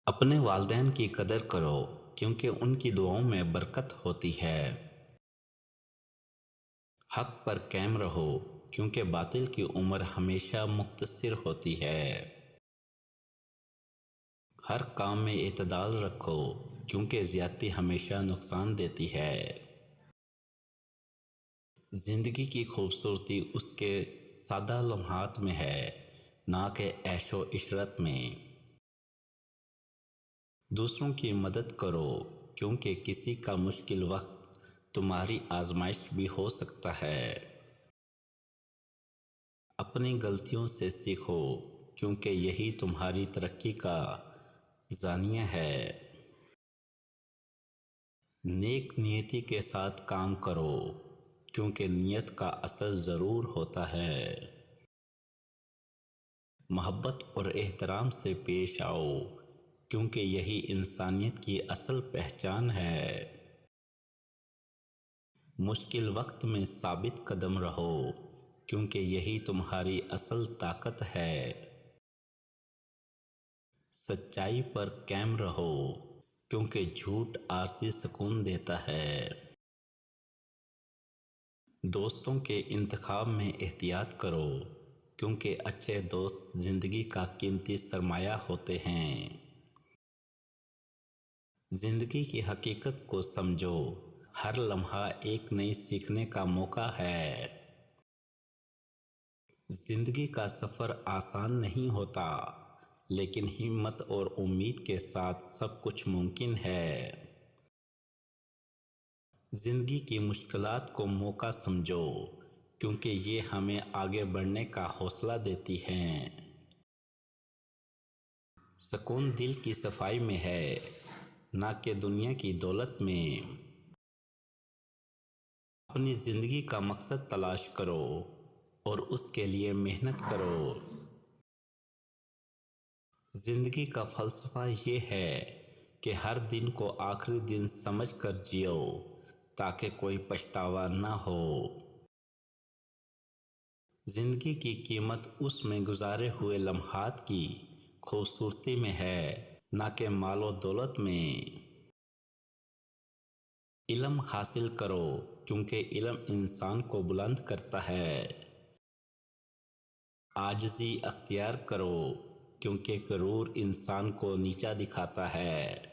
اپنے والدین کی قدر کرو کیونکہ ان کی دعاؤں میں برکت ہوتی ہے۔ حق پر قائم رہو کیونکہ باطل کی عمر ہمیشہ مختصر ہوتی ہے۔ ہر کام میں اعتدال رکھو کیونکہ زیادتی ہمیشہ نقصان دیتی ہے۔ زندگی کی خوبصورتی اس کے سادہ لمحات میں ہے، نہ کہ عیش و عشرت میں۔ دوسروں کی مدد کرو کیونکہ کسی کا مشکل وقت تمہاری آزمائش بھی ہو سکتا ہے۔ اپنی غلطیوں سے سیکھو کیونکہ یہی تمہاری ترقی کا ذریعہ ہے۔ نیک نیتی کے ساتھ کام کرو کیونکہ نیت کا اثر ضرور ہوتا ہے۔ محبت اور احترام سے پیش آؤ کیونکہ یہی انسانیت کی اصل پہچان ہے۔ مشکل وقت میں ثابت قدم رہو کیونکہ یہی تمہاری اصل طاقت ہے۔ سچائی پر قائم رہو کیونکہ جھوٹ عارضی سکون دیتا ہے۔ دوستوں کے انتخاب میں احتیاط کرو کیونکہ اچھے دوست زندگی کا قیمتی سرمایہ ہوتے ہیں۔ زندگی کی حقیقت کو سمجھو، ہر لمحہ ایک نئی سیکھنے کا موقع ہے۔ زندگی کا سفر آسان نہیں ہوتا، لیکن ہمت اور امید کے ساتھ سب کچھ ممکن ہے۔ زندگی کی مشکلات کو موقع سمجھو کیونکہ یہ ہمیں آگے بڑھنے کا حوصلہ دیتی ہیں۔ سکون دل کی صفائی میں ہے، نہ کہ دنیا کی دولت میں۔ اپنی زندگی کا مقصد تلاش کرو اور اس کے لیے محنت کرو۔ زندگی کا فلسفہ یہ ہے کہ ہر دن کو آخری دن سمجھ کر جیو تاکہ کوئی پچھتاوا نہ ہو۔ زندگی کی قیمت اس میں گزارے ہوئے لمحات کی خوبصورتی میں ہے، نہ کہ مال و دولت میں۔ علم حاصل کرو کیونکہ علم انسان کو بلند کرتا ہے۔ عاجزی اختیار کرو کیونکہ غرور انسان کو نیچا دکھاتا ہے۔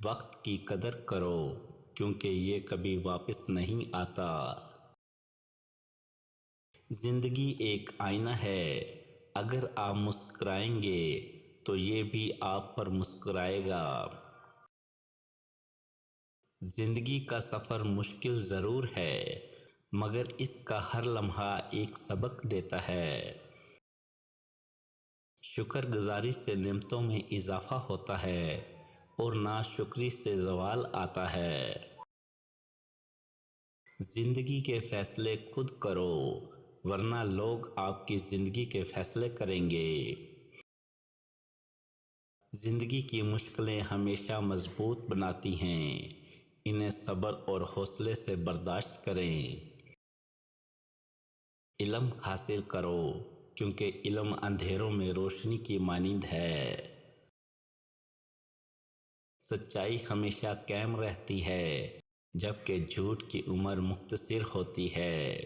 وقت کی قدر کرو کیونکہ یہ کبھی واپس نہیں آتا۔ زندگی ایک آئینہ ہے، اگر آپ مسکرائیں گے تو یہ بھی آپ پر مسکرائے گا۔ زندگی کا سفر مشکل ضرور ہے، مگر اس کا ہر لمحہ ایک سبق دیتا ہے۔ شکر گزاری سے نعمتوں میں اضافہ ہوتا ہے اور ناشکری سے زوال آتا ہے۔ زندگی کے فیصلے خود کرو ورنہ لوگ آپ کی زندگی کے فیصلے کریں گے۔ زندگی کی مشکلیں ہمیشہ مضبوط بناتی ہیں، انہیں صبر اور حوصلے سے برداشت کریں۔ علم حاصل کرو کیونکہ علم اندھیروں میں روشنی کی مانند ہے۔ سچائی ہمیشہ قائم رہتی ہے جبکہ جھوٹ کی عمر مختصر ہوتی ہے۔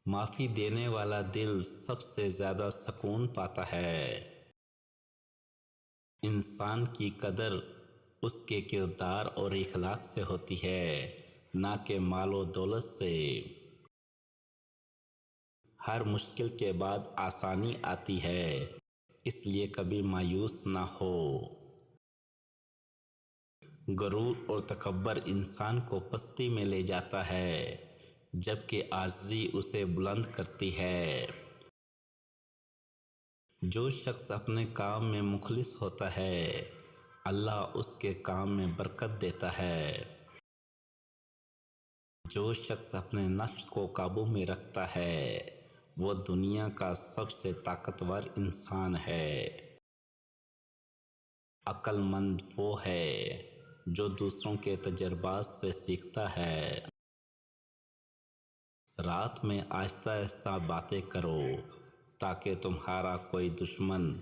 معافی دینے والا دل سب سے زیادہ سکون پاتا ہے۔ انسان کی قدر اس کے کردار اور اخلاق سے ہوتی ہے، نہ کہ مال و دولت سے۔ ہر مشکل کے بعد آسانی آتی ہے، اس لیے کبھی مایوس نہ ہو۔ غرور اور تکبر انسان کو پستی میں لے جاتا ہے، جبکہ عاجزی اسے بلند کرتی ہے۔ جو شخص اپنے کام میں مخلص ہوتا ہے، اللہ اس کے کام میں برکت دیتا ہے۔ جو شخص اپنے نفس کو قابو میں رکھتا ہے، وہ دنیا کا سب سے طاقتور انسان ہے۔ عقل مند وہ ہے جو دوسروں کے تجربات سے سیکھتا ہے۔ رات میں آہستہ آہستہ باتیں کرو تاکہ تمہارا کوئی دشمن